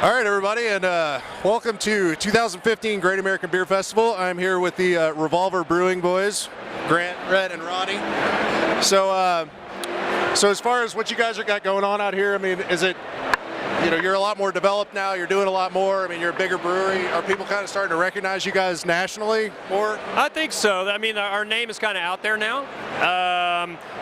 All right, everybody, and welcome to 2015 Great American Beer Festival. I'm here with the Revolver Brewing boys, Grant, Rhett, and Ronnie. So as far as what you guys are got going on out here, I mean, is it, you know, you're a lot more developed now, you're doing a lot more, I mean, you're a bigger brewery. Are people kind of starting to recognize you guys nationally more? I think so. I mean, our name is kind of out there now.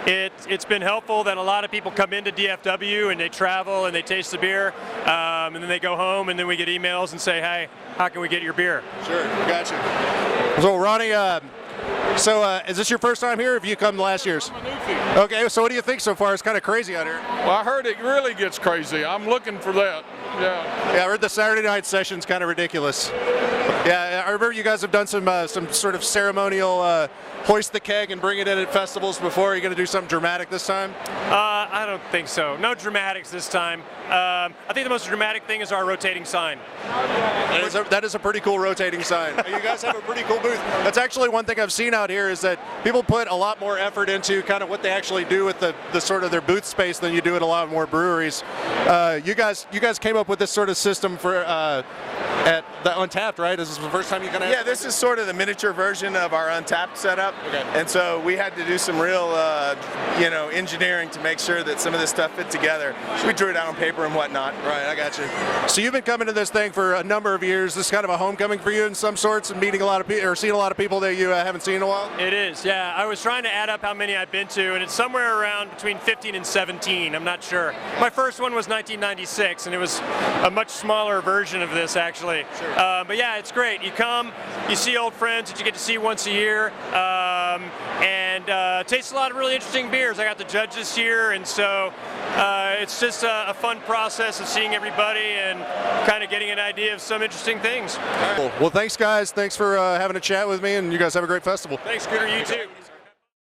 It's been helpful that a lot of people come into DFW and they travel and they taste the beer, and then they go home and then we get emails and say, hey, how can we get your beer? Sure, gotcha. So Ronnie, is this your first time here, or have you come last year's? I'm a newfie. Okay, so what do you think so far? It's kind of crazy out here. Well, I heard it really gets crazy. I'm looking for that. Yeah. Yeah, I heard the Saturday night session's kind of ridiculous. Yeah, I remember you guys have done some sort of ceremonial hoist the keg and bring it in at festivals before. Are you going to do something dramatic this time? I don't think so. No dramatics this time. I think the most dramatic thing is our rotating sign. That is a pretty cool rotating sign. You guys have a pretty cool booth. That's actually one thing I've seen out here is that people put a lot more effort into kind of what they actually do with the sort of their booth space than you do at a lot more breweries. You guys came up with this sort of system for at the Untapped, right? Is this the first time you kind of? Yeah, this is sort of the miniature version of our Untapped setup. Okay. And so we had to do some real, engineering to make sure that some of this stuff fit together. So we drew it out on paper and whatnot. Right, I got you. So you've been coming to this thing for a number of years. This is kind of a homecoming for you in some sorts, and meeting a lot of people or seeing a lot of people that you haven't seen in a while. It is, yeah. I was trying to add up how many I've been to, and it's somewhere around between 15 and 17. I'm not sure. My first one was 1996, and it was a much smaller version of this, actually. Sure. But yeah, it's great. You come, you see old friends that you get to see once a year, and taste a lot of really interesting beers. I got to judge this year, and so it's just a fun process of seeing everybody and kind of getting an idea of some interesting things. Cool. Well, thanks, guys. Thanks for having a chat with me, and you guys have a great festival. Thanks, Scooter. You too.